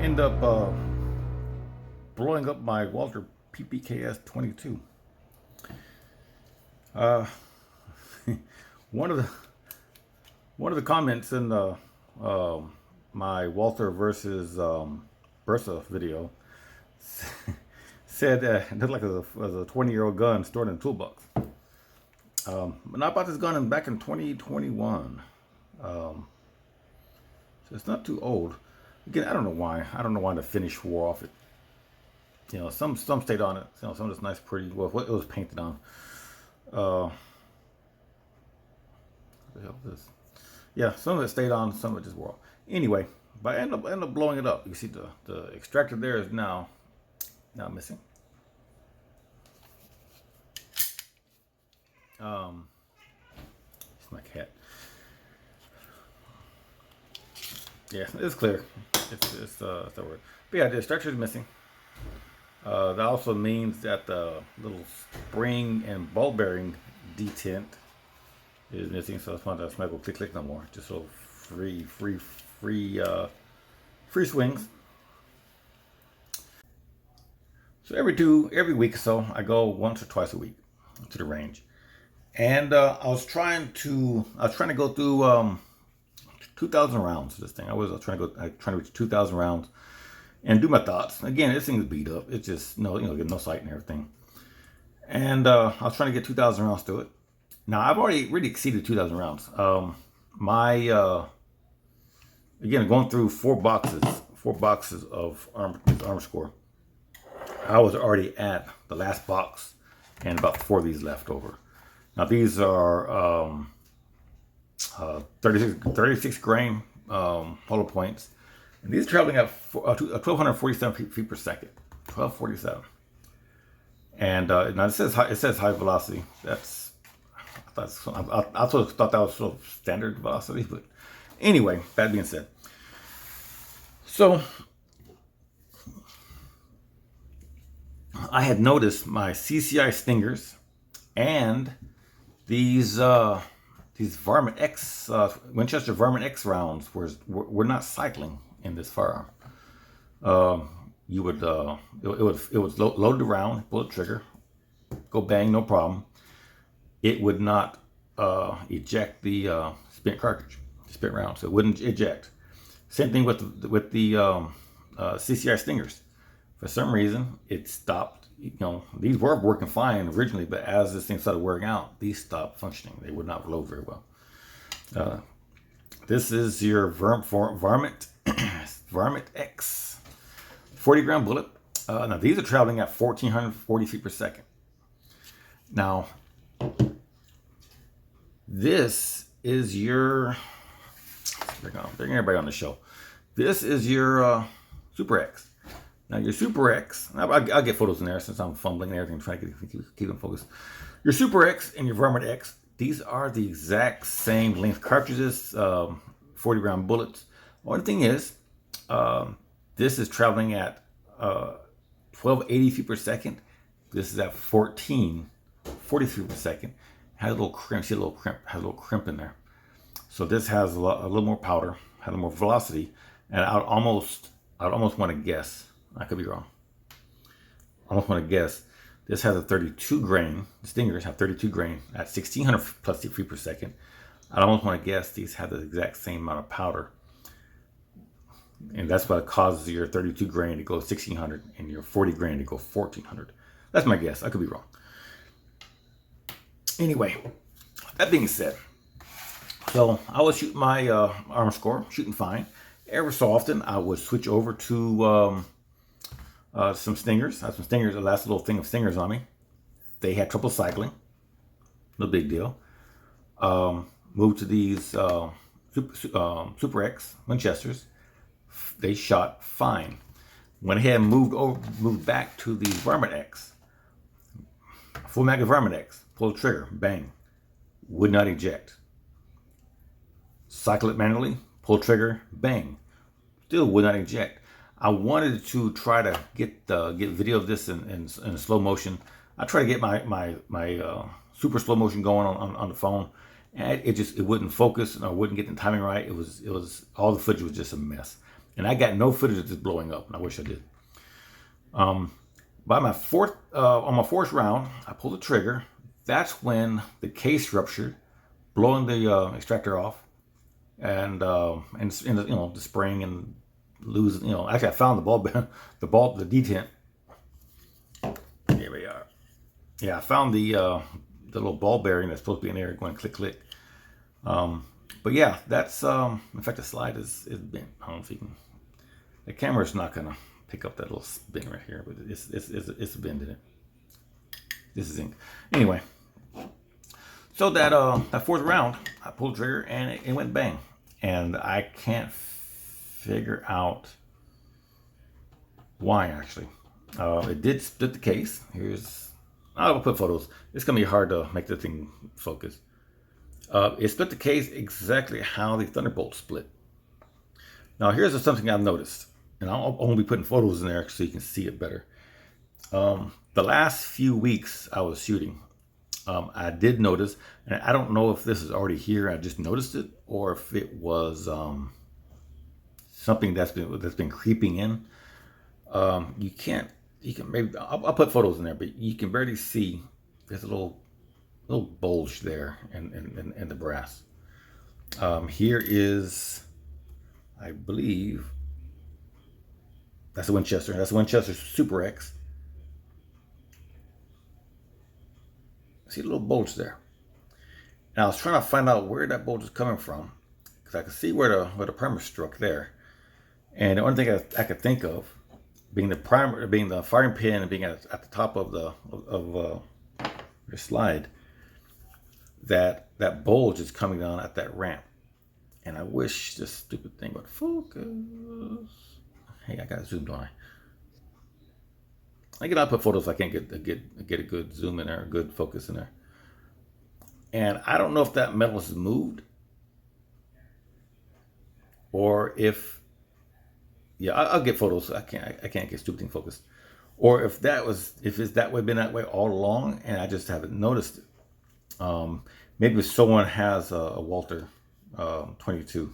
end up blowing up my Walther PPK 22. Uh, one of the comments in the my Walther versus Bertha video said that it looked like it was a 20-year-old gun stored in a toolbox. But I bought this gun back in 2021. So it's not too old. Again, I don't know why. I don't know why the finish wore off it. You know, some stayed on it. You know, some of it's nice, pretty. Well, it was painted on. What the hell is this? Yeah, some of it stayed on, some of it just wore off. Anyway, but I end up blowing it up. You see the extractor there is now missing. It's my cat. Yeah, it's clear. It's the word. But yeah, the extractor is missing. That also means that the little spring and ball bearing detent is missing. So that's why that's not go click no more. Just so free swings. So every week or so, I go once or twice a week to the range, and I was trying to go through 2,000 rounds of this thing. I was trying to reach 2,000 rounds and do my thoughts. Again, this thing is beat up. It's just get no sight and everything. And I was trying to get 2,000 rounds to it. Now I've already really exceeded 2,000 rounds. Again, going through four boxes of armor score. I was already at the last box and about 4 of these left over. Now these are 36 grain hollow points. And these are traveling at 1,247 feet per second. 1,247. And now it says high velocity. I thought that was sort of standard velocity, but anyway, that being said. So I had noticed my CCI stingers and these Varmint X Winchester Varmint X rounds were not cycling in this firearm. You would it was load the round, pull the trigger, go bang, no problem. It would not eject the spent cartridge, spent round, so it wouldn't eject. Same thing with the CCI stingers. For some reason, it stopped. You know, these were working fine originally, but as this thing started wearing out, these stopped functioning. They would not load very well. This is your Varmint X 40-gram bullet. Now these are traveling at 1,440 feet per second. Now this is your. Bring everybody on the show. This is your Super X. Now your Super X, I'll get photos in there since I'm fumbling and everything, trying to keep them focused. Your Super X and your Varmint X, these are the exact same length cartridges, 40-round bullets. Only thing is, this is traveling at 1,280 feet per second. This is at 1,440 feet per second. Has a little crimp. See a little crimp? Has a little crimp in there. So this has a little more powder, has a little more velocity, and I'd almost want to guess. I could be wrong. I almost want to guess. This has a 32 grain. The Stingers have 32 grain at 1,600 plus feet per second. I almost want to guess these have the exact same amount of powder. And that's what causes your 32 grain to go 1,600 and your 40 grain to go 1,400. That's my guess. I could be wrong. Anyway, that being said, so I was shooting my armor score, shooting fine. Every so often, I would switch over to some Stingers. I had some Stingers, the last little thing of Stingers on me. They had trouble cycling. No big deal. Moved to these Super X Winchesters. They shot fine. Went ahead and moved back to the Varmint X. Full mag of Varmint X. Pull the trigger. Bang. Would not eject. Cycle it manually. Pull trigger. Bang. Still would not eject. I wanted to try to get video of this in slow motion. I tried to get my super slow motion going on the phone, and it wouldn't focus, and I wouldn't get the timing right. It was all the footage was just a mess. And I got no footage of this blowing up, and I wish I did. By my on my fourth round, I pulled the trigger. That's when the case ruptured, blowing the extractor off, and the spring and losing. Actually, I found the bulb, the detent. Here we are. Yeah, I found the little ball bearing that's supposed to be in there going click click. But yeah, that's in fact the slide is bent. I don't know if you can. The camera's not gonna pick up that little spin right here, but it's a bend in it. This is ink. Anyway, so that fourth round, I pulled the trigger and it went bang, and I can't figure out why actually. It did split the case. I'll put photos. It's gonna be hard to make the thing focus. It split the case exactly how the Thunderbolt split. Now here's something I've noticed, and I'll only be putting photos in there so you can see it better. The last few weeks I was shooting, I did notice, and I don't know if this is already here, I just noticed it, or if it was something that's been creeping in. You can maybe I'll put photos in there, but you can barely see there's a little bulge there in the brass. Here is, I believe, that's a Winchester. That's a Winchester Super X. See a little bulge there. And I was trying to find out where that bulge is coming from, because I could see where the primer struck there. And the only thing I could think of, being the primer, being the firing pin, and being at the top of your slide, that bulge is coming down at that ramp. And I wish this stupid thing would focus. Hey, I got zoomed on. I cannot put photos. I can't get a good zoom in there, a good focus in there. And I don't know if that metal is moved, or if, yeah, I'll get photos. I can't get stupid thing focused, or if it's that way, been that way all along, and I just haven't noticed it. Maybe if someone has a Walther 22,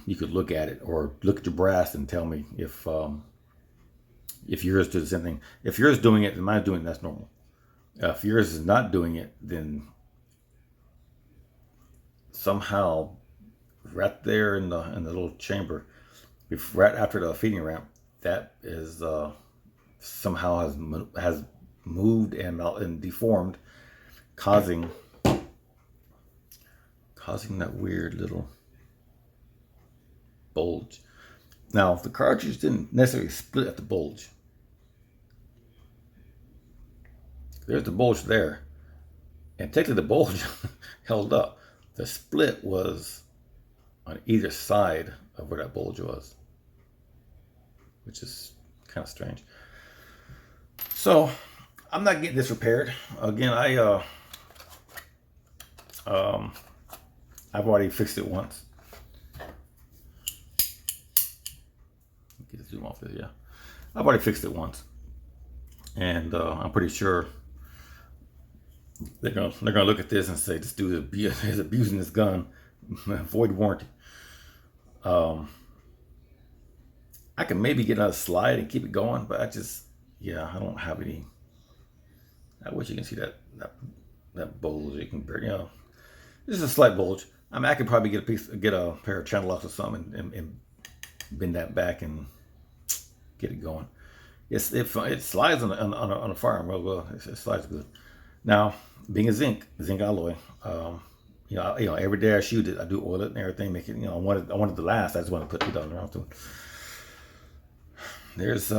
you could look at it, or look at your brass and tell me if yours does the same thing. If yours is doing it and mine's doing it, that's normal. If yours is not doing it, then somehow right there in the little chamber, right after the feeding ramp, that is somehow has moved and deformed, causing that weird little bulge. Now, the cartridge didn't necessarily split at the bulge. There's the bulge there, and technically the bulge held up. The split was on either side of where that bulge was, which is kind of strange. So I'm not getting this repaired. Again, I've already fixed it once. Get the zoom off this, yeah. I've already fixed it once, and I'm pretty sure they're gonna look at this and say this dude is abusing this gun, void warranty. I can maybe get another slide and keep it going, but I don't have any. I wish you can see that bulge. You can, this is a slight bulge. I mean, I could probably get a pair of channel locks or something and bend that back and get it going. It slides on a firearm real well. It slides good. Now, being a zinc alloy, every day I shoot it, I do oil it and everything, make it. I wanted to last. I just want to put 2,000 rounds to it. There's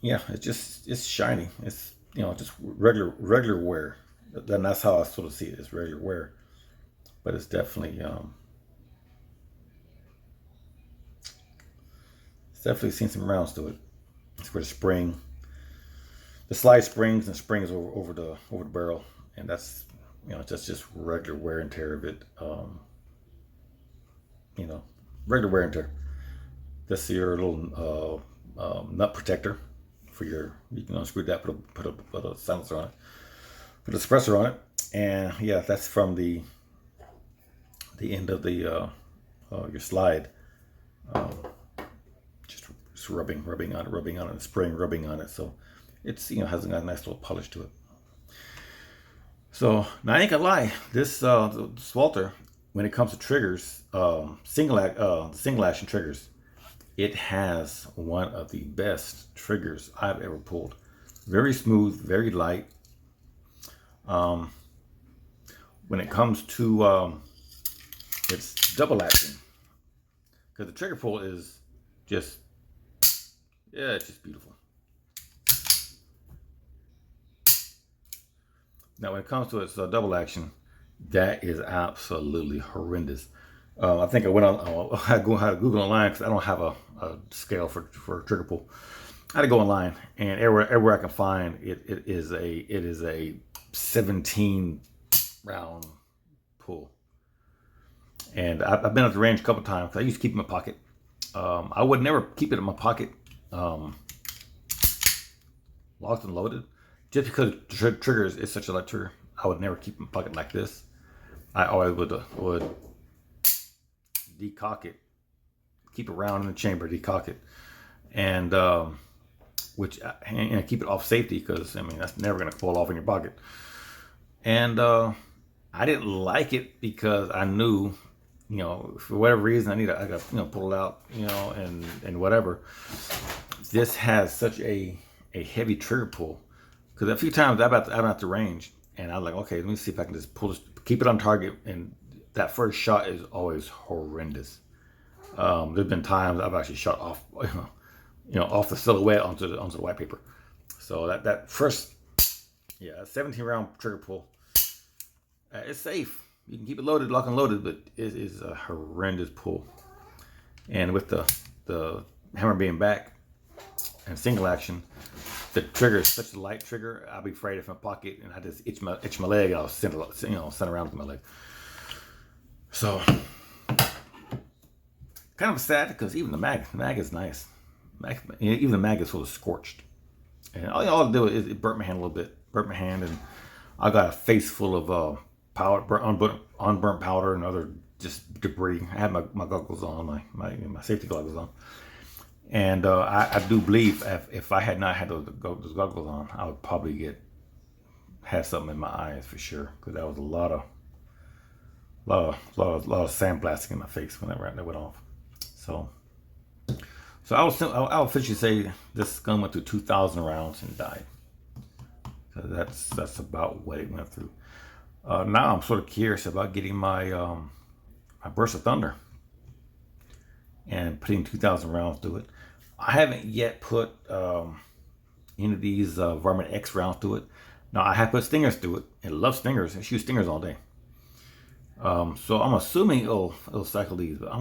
it's shiny. It's just regular wear. Then that's how I sort of see it. It's regular wear, but it's definitely seen some rounds to it. It's where the slide springs and springs over the barrel, and that's just regular wear and tear of it. Regular wear and tear. This is your little nut protector for you can unscrew that, put a silencer on it, put a suppressor on it, and yeah, that's from the end of the your slide Um, just rubbing on it, spraying, rubbing on it. So it's, has a nice little polish to it. So now I ain't gonna lie, this Walther, when it comes to triggers, single action triggers, it has one of the best triggers I've ever pulled. Very smooth, very light. When it comes to its double action, because the trigger pull is just, yeah, it's just beautiful. Now, when it comes to its double action, that is absolutely horrendous. I think I went on, I had to Google online because I don't have a scale for trigger pull. I had to go online, and everywhere I can find it is a 17 round pull. And I've been at the range a couple times. I used to keep it in my pocket. I would never keep it in my pocket, locked and loaded, just because the trigger is such a light trigger. I would never keep it in my pocket like this. I always would decock it, keep it round in the chamber, decock it, and keep it off safety, because I mean that's never gonna fall off in your pocket. And I didn't like it because I knew, for whatever reason I got pull it out, and whatever. This has such a heavy trigger pull, because a few times I'm at the range and I'm like, okay, let me see if I can just pull this, keep it on target, and that first shot is always horrendous. There's been times I've actually shot off, off the silhouette onto the white paper. So that first, 17 round trigger pull, it's safe. You can keep it loaded, lock and loaded, but it is a horrendous pull. And with the hammer being back and single action, the trigger is such a light trigger. I'll be afraid if my pocket and I just itch my leg, I'll send around with my leg. So kind of sad, because even the mag is nice. Even the mag is sort of scorched, and all I do is it burnt my hand a little bit, and I got a face full of powder, unburnt powder, and other just debris. I had my goggles on, my safety goggles on, and I do believe if I had not had those goggles on, I would probably have something in my eyes for sure, because that was a lot of sandblasting in my face when that went off. So I'll officially say this gun went through 2,000 rounds and died. So that's about what it went through. Now I'm sort of curious about getting my burst of thunder and putting 2,000 rounds through it. I haven't yet put any of these Varmint X rounds through it. Now I have put stingers through it. It loves stingers. It shoots stingers all day. So I'm assuming it'll cycle these, but I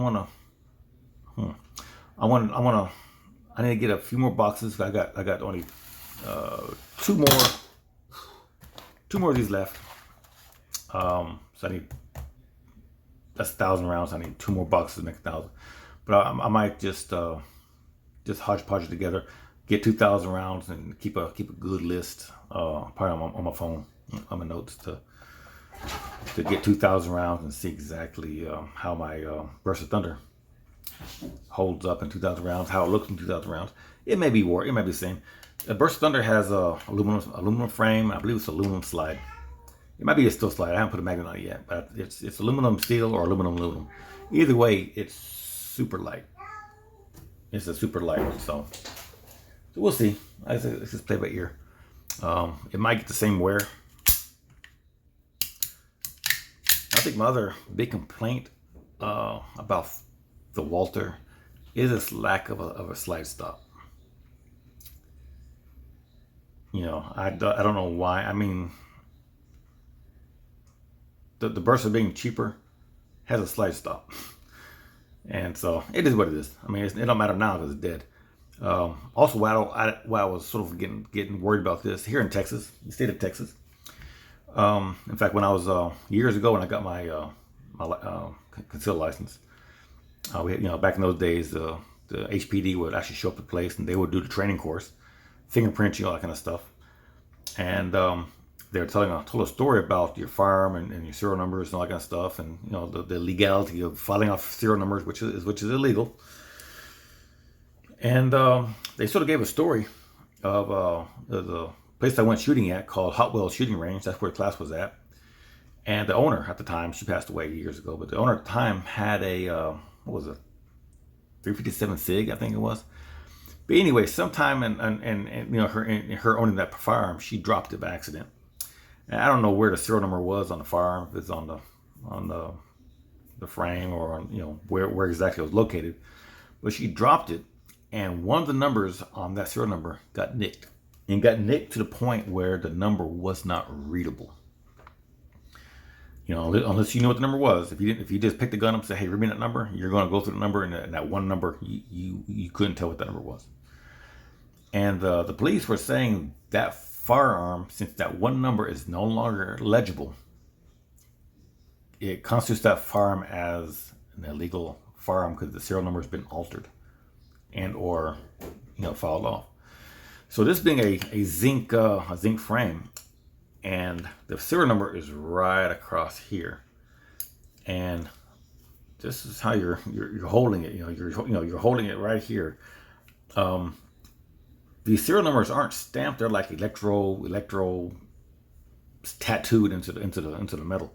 need to get a few more boxes. I got only two more of these left. So that's 1,000 rounds. I need 2 more boxes to make 1,000. But I might just hodgepodge it together, get 2,000 rounds, and keep a good list, probably on my phone, on my notes, to get 2,000 rounds and see exactly how my burst of thunder holds up in 2,000 rounds, how it looks in 2,000 rounds. It may be the same. The burst of thunder has a aluminum frame. I believe it's aluminum slide. It might be a steel slide. I haven't put a magnet on it yet, but it's aluminum steel or aluminum. Either way, it's super light. It's a super light one, so we'll see. Let's just play by ear. It might get the same wear. I think my other big complaint about the Walther is its lack of a slide stop. I don't know why. I mean, the Burster being cheaper has a slide stop, and so it is what it is. I mean, it don't matter now because it's dead. Also, while I was sort of getting worried about this here in Texas, the state of Texas. In fact, when I was years ago when I got my concealed license, we had, back in those days, the HPD would actually show up at the place and they would do the training course, fingerprinting, all that kind of stuff, and they were told a story about your firearm and your serial numbers and all that kind of stuff, and the legality of filing off serial numbers, which is illegal. And they sort of gave a story of the place I went shooting at called Hot Wells Shooting Range. That's where the class was at. And the owner at the time, she passed away years ago, but the owner at the time had a, what was it, 357 SIG, I think it was. But anyway, sometime in her owning that firearm, she dropped it by accident. And I don't know where the serial number was on the firearm, if it's on the frame or on, where exactly it was located. But she dropped it, and one of the numbers on that serial number got nicked. And got nicked to the point where the number was not readable. Unless you knew what the number was. If you just picked the gun up and said, "Hey, read me that number," you're going to go through the number, and that one number, you couldn't tell what that number was. And the police were saying that firearm, since that one number is no longer legible, it constitutes that firearm as an illegal firearm because the serial number has been altered and or filed off. So this being a zinc frame, and the serial number is right across here, and this is how you're holding it. You're holding it right here. These serial numbers aren't stamped; they're like electro tattooed into the metal.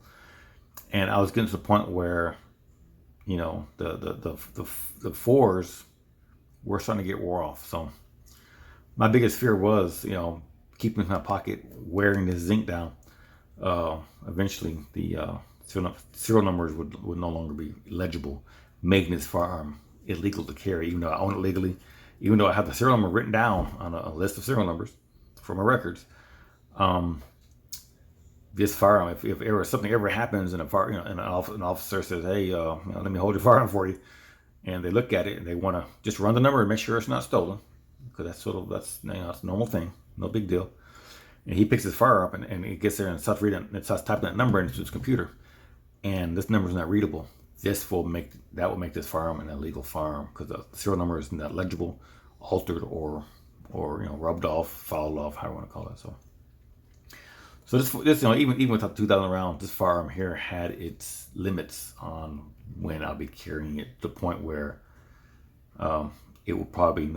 And I was getting to the point where, the fours were starting to get wore off. So my biggest fear was, keeping in my pocket, wearing this zinc down. Eventually, the serial numbers would no longer be legible, making this firearm illegal to carry, even though I own it legally, even though I have the serial number written down on a list of serial numbers for my records. This firearm, if something ever happens and an officer says, "Hey, let me hold your firearm for you," and they look at it and they want to just run the number and make sure it's not stolen, because that's a normal thing, no big deal. And he picks his firearm up and he gets there and starts reading, and starts typing that number into his computer, and this number is not readable. That will make this firearm an illegal firearm because the serial number is not legible, altered, or rubbed off, fouled off, how you want to call it. So this even without 2,000 rounds, this firearm here had its limits on when I'll be carrying it, to the point where it will probably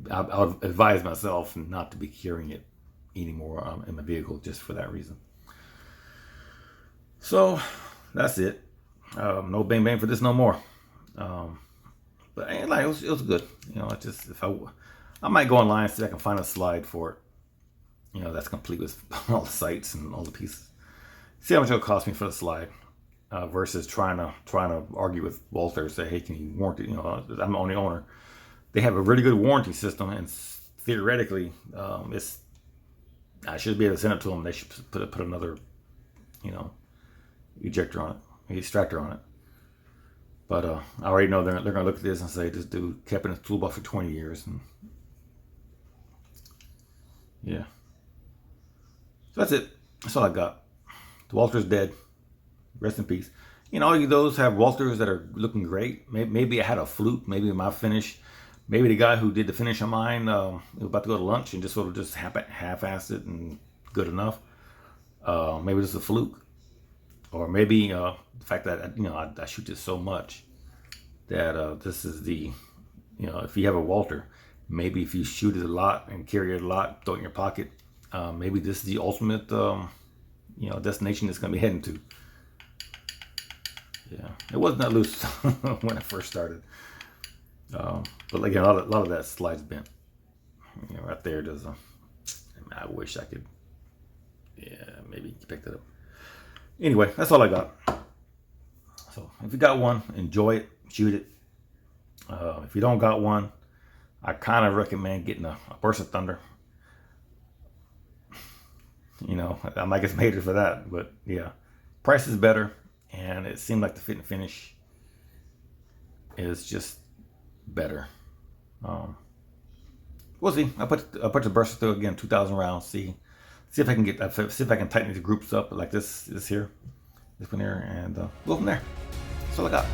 I would advise myself not to be carrying it anymore in my vehicle, just for that reason. So that's it. No bang bang for this no more. But it was good. I might go online and see if I can find a slide for it. That's complete with all the sights and all the pieces. See how much it'll cost me for the slide, versus trying to argue with Walther, say, "Hey, can you warranty?" I'm the only owner. They have a really good warranty system, and theoretically, I should be able to send it to them. They should put another, ejector on it, extractor on it. But I already know they're gonna look at this and say, "This dude kept in his toolbox for 20 years," and yeah. So that's it. That's all I got. Walter's dead. Rest in peace. All you those have Walters that are looking great. Maybe I had a fluke. Maybe my finish. Maybe the guy who did the finish on mine was about to go to lunch and just sort of just half-assed it and good enough. Maybe this is a fluke. Or maybe the fact that I shoot this so much that this is the, if you have a Walter, maybe if you shoot it a lot and carry it a lot, throw it in your pocket, maybe this is the ultimate, destination it's going to be heading to. Yeah, it wasn't that loose when I first started. But again, a lot of that slide's bent. Right there, I wish I could, maybe pick that up. Anyway, that's all I got. So if you got one, enjoy it, shoot it. If you don't got one, I kind of recommend getting a burst of thunder. I might get some haters for that, but yeah, price is better, and it seemed like the fit and finish is just better. We'll see. I put the burst through again, 2,000 rounds. See if I can tighten these groups up like this here, this one here, and go from there. That's all I got.